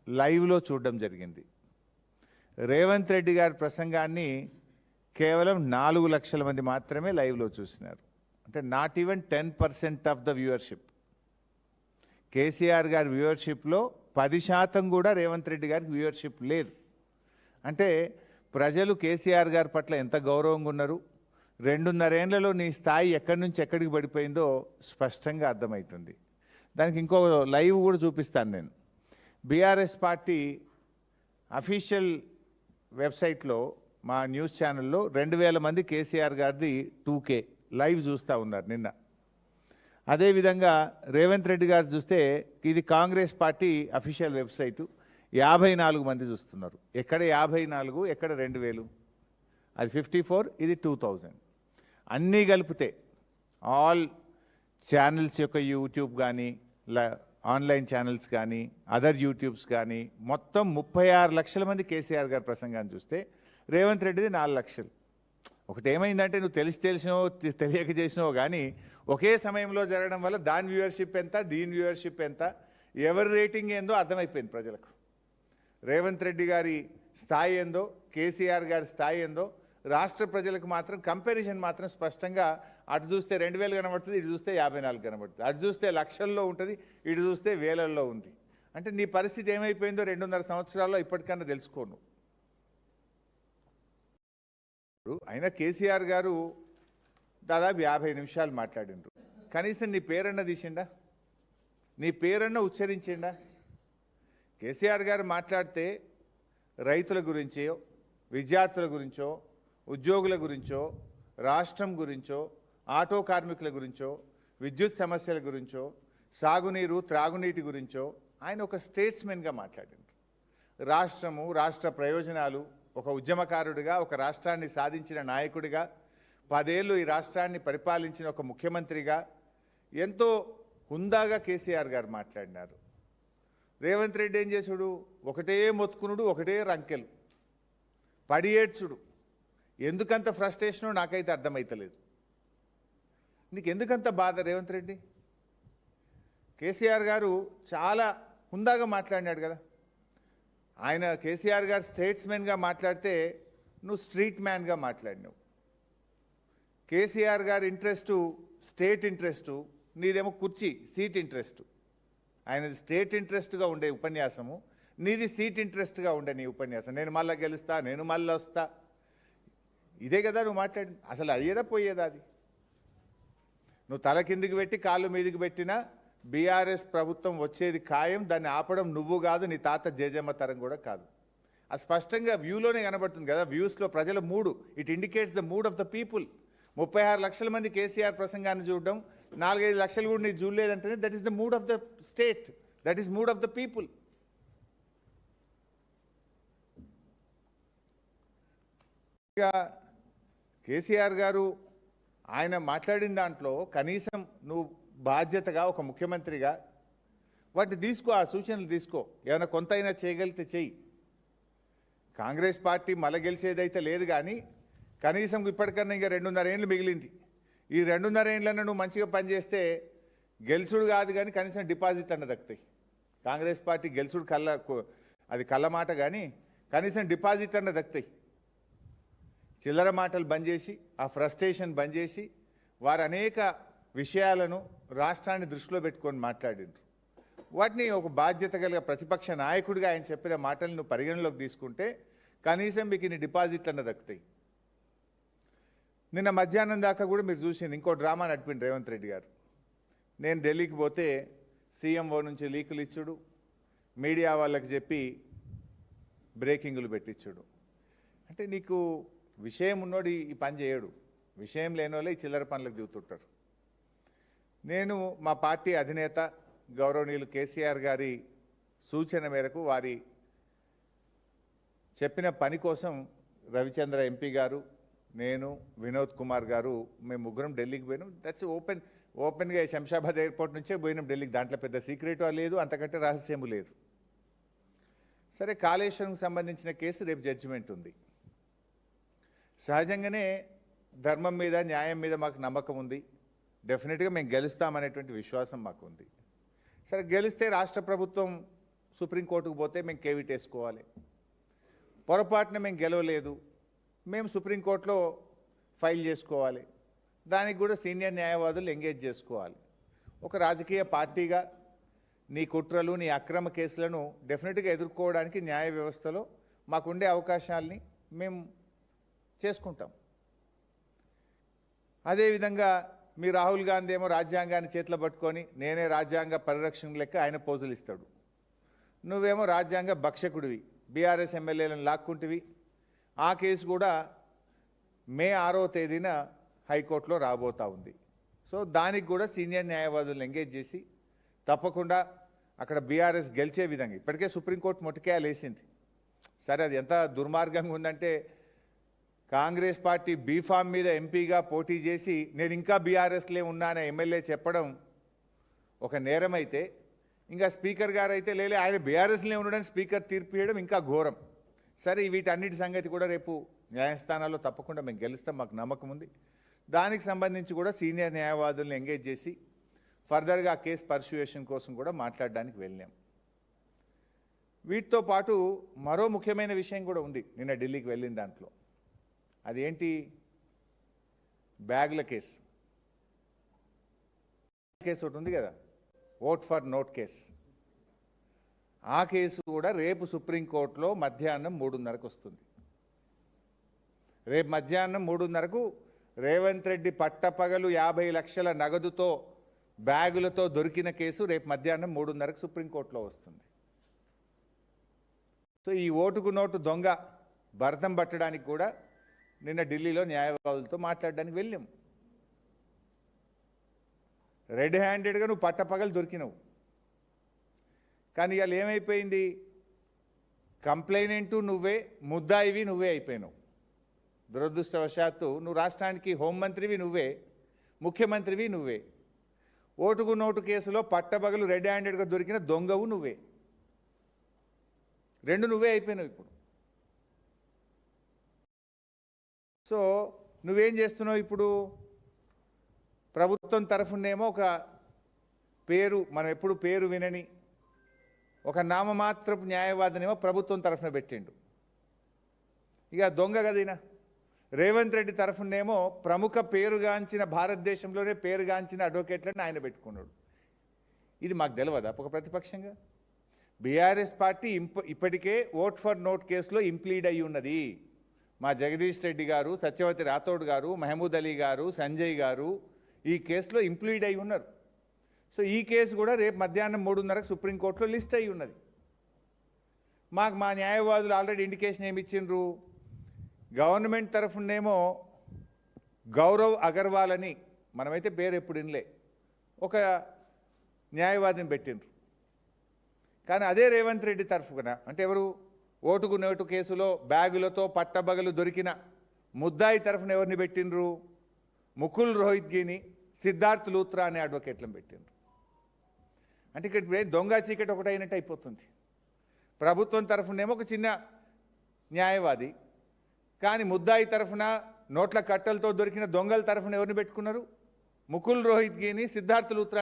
లైవ్లో చూడడం జరిగింది. రేవంత్ రెడ్డి గారి ప్రసంగాన్ని కేవలం 4 లక్షల మంది మాత్రమే లైవ్లో చూసినారు. అంటే not even 10% of the viewership. KCR గారి వ్యూవర్షిప్లో 10% కూడా రేవంత్ రెడ్డి గారికి వ్యూవర్షిప్ లేదు. అంటే ప్రజలు కేసీఆర్ గారి పట్ల ఎంత గౌరవంగా ఉన్నారు, 2.5 ఏళ్లలో నీ స్థాయి ఎక్కడి నుంచి ఎక్కడికి పడిపోయిందో స్పష్టంగా అర్థమవుతుంది. దానికి ఇంకో లైవ్ కూడా చూపిస్తాను నేను. బీఆర్ఎస్ పార్టీ అఫీషియల్ వెబ్సైట్లో మా న్యూస్ ఛానల్లో 2000 మంది కేసీఆర్ గారిది 2K లైవ్ చూస్తూ ఉన్నారు నిన్న. అదేవిధంగా రేవంత్ రెడ్డి గారు చూస్తే ఇది కాంగ్రెస్ పార్టీ అఫీషియల్ వెబ్సైటు, 54 మంది చూస్తున్నారు. ఎక్కడ 54, ఎక్కడ 2000? అది 54, ఇది 2000. అన్నీ కలిపితే ఆల్ ఛానల్స్ యొక్క యూట్యూబ్ కానీ ఆన్లైన్ ఛానల్స్ కానీ అదర్ యూట్యూబ్స్ కానీ మొత్తం 36 లక్షల మంది కేసీఆర్ గారి ప్రసంగాన్ని చూస్తే రేవంత్ రెడ్డిది 4 లక్షలు. ఒకటి ఏమైందంటే నువ్వు తెలిసినో తెలియక చేసినావో కానీ ఒకే సమయంలో జరగడం వల్ల దాని వ్యూవర్షిప్ ఎంత, దీని వ్యూవర్షిప్ ఎంత, ఎవరి రేటింగ్ ఏందో అర్థమైపోయింది ప్రజలకు. రేవంత్ రెడ్డి గారి స్థాయి ఏందో, కేసీఆర్ గారి స్థాయి ఏందో రాష్ట్ర ప్రజలకు మాత్రం కంపారిజన్ మాత్రం స్పష్టంగా అటు చూస్తే 2000 కనబడుతుంది, ఇటు చూస్తే 54 కనబడుతుంది. అటు చూస్తే లక్షల్లో ఉంటుంది, ఇటు చూస్తే వేలల్లో ఉంది. అంటే నీ పరిస్థితి ఏమైపోయిందో 2.5 సంవత్సరాల్లో ఇప్పటికన్నా తెలుసుకోను. అయినా కేసీఆర్ గారు దాదాపు 50 నిమిషాలు మాట్లాడిండ్రు. కనీసం నీ పేరన్న తీసిండా, నీ పేరన్న ఉచ్చరించిండా? కేసీఆర్ గారు మాట్లాడితే రైతుల గురించో, విద్యార్థుల గురించో, ఉద్యోగుల గురించో, రాష్ట్రం గురించో, ఆటో కార్మికుల గురించో, విద్యుత్ సమస్యల గురించో, సాగునీరు త్రాగునీటి గురించో ఆయన ఒక స్టేట్స్మెన్గా మాట్లాడిండ్రు. రాష్ట్రము, రాష్ట్ర ప్రయోజనాలు, ఒక ఉద్యమకారుడిగా, ఒక రాష్ట్రాన్ని సాధించిన నాయకుడిగా, 10 ఏళ్ళు ఈ రాష్ట్రాన్ని పరిపాలించిన ఒక ముఖ్యమంత్రిగా ఎంతో హుందాగా కేసీఆర్ గారు మాట్లాడినారు. రేవంత్ రెడ్డి ఏం చేసుడు? ఒకటే మొత్తుకునుడు, ఒకటే రంకెలు, పడి ఏడ్చుడు. ఎందుకంత ఫ్రస్ట్రేషనో నాకైతే అర్థమవుతలేదు. నీకు ఎందుకంత బాధ రేవంత్ రెడ్డి? కేసీఆర్ గారు చాలా హుందాగా మాట్లాడినాడు కదా. ఆయన కేసీఆర్ గారు స్టేట్స్మెన్గా మాట్లాడితే నువ్వు స్ట్రీట్ మ్యాన్గా మాట్లాడినావు. కేసీఆర్ గారి ఇంట్రెస్టు స్టేట్ ఇంట్రెస్టు, నీదేమో కుర్చీ సీట్ ఇంట్రెస్టు. ఆయనది స్టేట్ ఇంట్రెస్ట్గా ఉండే ఉపన్యాసము, నీది సీట్ ఇంట్రెస్ట్గా ఉండే నీ ఉపన్యాసం. నేను మళ్ళీ గెలుస్తా, నేను మళ్ళీ వస్తా, ఇదే కదా నువ్వు మాట్లాడింది. అసలు అయ్యేదా పోయేదా? అది నువ్వు తల కిందికి పెట్టి కాళ్ళు మీదికి పెట్టినా బీఆర్ఎస్ ప్రభుత్వం వచ్చేది ఖాయం. దాన్ని ఆపడం నువ్వు కాదు, నీ తాత జేజమ్మ తరం కూడా కాదు. అది స్పష్టంగా వ్యూలోనే కనబడుతుంది కదా. వ్యూస్లో ప్రజల మూడు, it indicates the mood of the people. 36 లక్షల మంది కేసీఆర్ ప్రసంగాన్ని చూడడం, 4-5 లక్షలు కూడా నీకు చూడలేదంటేనే that is the mood of the state, that is mood of the people. ఇక కేసీఆర్ గారు ఆయన మాట్లాడిన దాంట్లో కనీసం నువ్వు బాధ్యతగా ఒక ముఖ్యమంత్రిగా వాటిని తీసుకో, ఆ సూచనలు తీసుకో. ఏమైనా కొంతైనా చేయగలిగితే చెయ్యి. కాంగ్రెస్ పార్టీ మళ్ళీ గెలిచేదైతే లేదు కానీ కనీసం ఇప్పటికన్నా ఇంకా 2.5 ఏళ్ళు మిగిలింది. ఈ 2.5 ఏళ్ళన్నా నువ్వు మంచిగా పనిచేస్తే గెలుసుడు కాదు కానీ కనీసం డిపాజిట్ అన్న దక్కుతాయి. కాంగ్రెస్ పార్టీ గెలుసుడు అది కళ్ళ మాట కానీ కనీసం డిపాజిట్ అన్న దక్కుతాయి. చిల్లర మాటలు బంద్ చేసి, ఆ ఫ్రస్ట్రేషన్ బంద్ చేసి, వారు అనేక విషయాలను రాష్ట్రాన్ని దృష్టిలో పెట్టుకొని మాట్లాడిండ్రు. వాటిని ఒక బాధ్యత కలిగిన ప్రతిపక్ష నాయకుడిగా ఆయన చెప్పిన మాటలను పరిగణలోకి తీసుకుంటే కనీసం మీకు ఇన్ని డిపాజిట్లు అన్న దక్కుతాయి. నిన్న మధ్యాహ్నం దాకా కూడా మీరు చూసింది ఇంకో డ్రామా నడిపిండు రేవంత్ రెడ్డి గారు. నేను ఢిల్లీకి పోతే సీఎంఓ నుంచి లీకులు ఇచ్చుడు, మీడియా వాళ్ళకి చెప్పి బ్రేకింగులు పెట్టించుడు. అంటే నీకు విషయం ఉన్నోడు ఈ పని చేయడు, విషయం లేని వాళ్ళే ఈ చిల్లర పనులకు దిగుతుంటారు. నేను మా పార్టీ అధినేత గౌరవనీయులు కేసీఆర్ గారి సూచన మేరకు వారి చెప్పిన పని కోసం రవిచంద్ర ఎంపీ గారు, నేను, వినోద్ కుమార్ గారు, మేము ముగ్గురం ఢిల్లీకి పోయినాం. దట్స్ ఓపెన్గా శంషాబాద్ ఎయిర్పోర్ట్ నుంచే పోయినాం ఢిల్లీకి. దాంట్లో పెద్ద సీక్రెట్ లేదు, అంతకంటే రహస్యము లేదు. సరే, కాళేశ్వరంకి సంబంధించిన కేసు రేపు జడ్జిమెంట్ ఉంది. సహజంగానే ధర్మం మీద, న్యాయం మీద మాకు నమ్మకం ఉంది. డెఫినెట్గా మేము గెలుస్తామనేటువంటి విశ్వాసం మాకు ఉంది. సరే, గెలిస్తే రాష్ట్ర ప్రభుత్వం సుప్రీంకోర్టుకు పోతే మేము కేవిట్ వేసుకోవాలి. పొరపాటున మేము గెలవలేదు, మేము సుప్రీంకోర్టులో ఫైల్ చేసుకోవాలి. దానికి కూడా సీనియర్ న్యాయవాదులు ఎంగేజ్ చేసుకోవాలి. ఒక రాజకీయ పార్టీగా నీ కుట్రలు, నీ అక్రమ కేసులను డెఫినెట్గా ఎదుర్కోవడానికి న్యాయ వ్యవస్థలో మాకుండే అవకాశాలని మేము చేసుకుంటాం. అదేవిధంగా మీ రాహుల్ గాంధీ ఏమో రాజ్యాంగాన్ని చేతిలో పట్టుకొని నేనే రాజ్యాంగ పరిరక్షణ లెక్క ఆయన పోజులు ఇస్తాడు. నువ్వేమో రాజ్యాంగ భక్షకుడివి, బీఆర్ఎస్ ఎమ్మెల్యేలను లాక్కుంటివి. ఆ కేసు కూడా మే 6వ తేదీన హైకోర్టులో రాబోతా ఉంది. సో దానికి కూడా సీనియర్ న్యాయవాదులను ఎంగేజ్ చేసి తప్పకుండా అక్కడ బీఆర్ఎస్ గెలిచే విధంగా, ఇప్పటికే సుప్రీంకోర్టు మొట్టికాయలు వేసింది. సరే, అది ఎంత దుర్మార్గంగా ఉందంటే కాంగ్రెస్ పార్టీ బీఫామ్ మీద ఎంపీగా పోటీ చేసి నేను ఇంకా బీఆర్ఎస్లే ఉన్నానని ఎమ్మెల్యే చెప్పడం ఒక నేరం అయితే, ఇంకా స్పీకర్ గారు అయితే లేలే ఆయన బీఆర్ఎస్లే ఉండడానికి స్పీకర్ తీర్పు ఇవ్వడం ఇంకా ఘోరం. సరే, వీటన్నిటి సంగతి కూడా రేపు న్యాయస్థానాల్లో తప్పకుండా మేము గెలుస్తాం, మాకు నమ్మకం ఉంది. దానికి సంబంధించి కూడా సీనియర్ న్యాయవాదులను ఎంగేజ్ చేసి ఫర్దర్గా కేసు పర్సుయేషన్ కోసం కూడా మాట్లాడడానికి వెళ్ళాం. వీటితో పాటు మరో ముఖ్యమైన విషయం కూడా ఉంది నిన్న ఢిల్లీకి వెళ్ళిన దాంట్లో. అదేంటి? బ్యాగుల కేసు. ఒకటి ఉంది కదా, ఓట్ ఫర్ నోట్ కేసు. ఆ కేసు కూడా రేపు సుప్రీంకోర్టులో మధ్యాహ్నం 3:30కు వస్తుంది. రేపు మధ్యాహ్నం 3:30కు రేవంత్ రెడ్డి పట్టపగలు 50 లక్షల నగదుతో బ్యాగులతో దొరికిన కేసు రేపు మధ్యాహ్నం 3:30కు సుప్రీంకోర్టులో వస్తుంది. సో ఈ ఓటుకు నోటు దొంగ భరతం పట్టడానికి కూడా నిన్న ఢిల్లీలో న్యాయవాదులతో మాట్లాడడానికి వెళ్ళాం. రెడ్ హ్యాండెడ్గా నువ్వు పట్టపగలు దొరికినవు. కానీ ఇవాళ ఏమైపోయింది? కంప్లైనెంటు నువ్వే, ముద్దాయివి నువ్వే అయిపోయినావు. దురదృష్టవశాత్తు నువ్వు రాష్ట్రానికి హోంమంత్రివి నువ్వే, ముఖ్యమంత్రివి నువ్వే. ఓటుకు నోటు కేసులో పట్టపగలు రెడ్ హ్యాండెడ్గా దొరికిన దొంగవు నువ్వే. రెండు నువ్వే అయిపోయినావు ఇప్పుడు. సో నువ్వేం చేస్తున్నావు ఇప్పుడు? ప్రభుత్వం తరఫునేమో ఒక పేరు, మనం ఎప్పుడు పేరు వినని ఒక నామమాత్రపు న్యాయవాదినేమో ప్రభుత్వం తరఫున పెట్టిండు. ఇక దొంగ కదీనా. రేవంత్ రెడ్డి తరఫునేమో ప్రముఖ పేరుగాంచిన, భారతదేశంలోనే పేరుగాంచిన అడ్వకేట్లను ఆయన పెట్టుకున్నాడు. ఇది మాకు తెలియదా ఒక ప్రతిపక్షంగా? బీఆర్ఎస్ పార్టీ ఇప్పటికే ఓట్ ఫర్ నోట్ కేసులో ఇంప్లీడ్ అయి ఉన్నది. మా జగదీష్ రెడ్డి గారు, సత్యవతి రాథోడ్ గారు, మహమూద్ అలీ గారు, సంజయ్ గారు ఈ కేసులో ఇంప్లీడ్ అయి ఉన్నారు. సో ఈ కేసు కూడా రేపు మధ్యాహ్నం 3:30కు సుప్రీంకోర్టులో లిస్ట్ అయి ఉన్నది. మాకు మా న్యాయవాదులు ఆల్రెడీ ఇండికేషన్ ఏమి ఇచ్చిండ్రు? గవర్నమెంట్ తరఫునేమో గౌరవ్ అగర్వాల్ అని, మనమైతే పేరు ఎప్పుడు వినలే, ఒక న్యాయవాదిని పెట్టిండ్రు. కానీ అదే రేవంత్ రెడ్డి తరఫున, అంటే ఎవరు? ఓటుకు నోటు కేసులో బ్యాగులతో పట్టబగలు దొరికిన ముద్దాయి తరఫున ఎవరిని పెట్టిండ్రు? ముకుల్ రోహిత్గిని, సిద్ధార్థ్ లూత్రా అనే అడ్వకేట్లను పెట్టిండ్రు. అంటే ఇక్కడ దొంగ చీకటి ఒకటైనట్టు అయిపోతుంది. ప్రభుత్వం తరఫునేమో ఒక చిన్న న్యాయవాది, కానీ ముద్దాయి తరఫున నోట్ల కట్టలతో దొరికిన దొంగల తరఫున ఎవరిని పెట్టుకున్నారు? ముకుల్ రోహిత్గిని, సిద్ధార్థ్ లూత్రా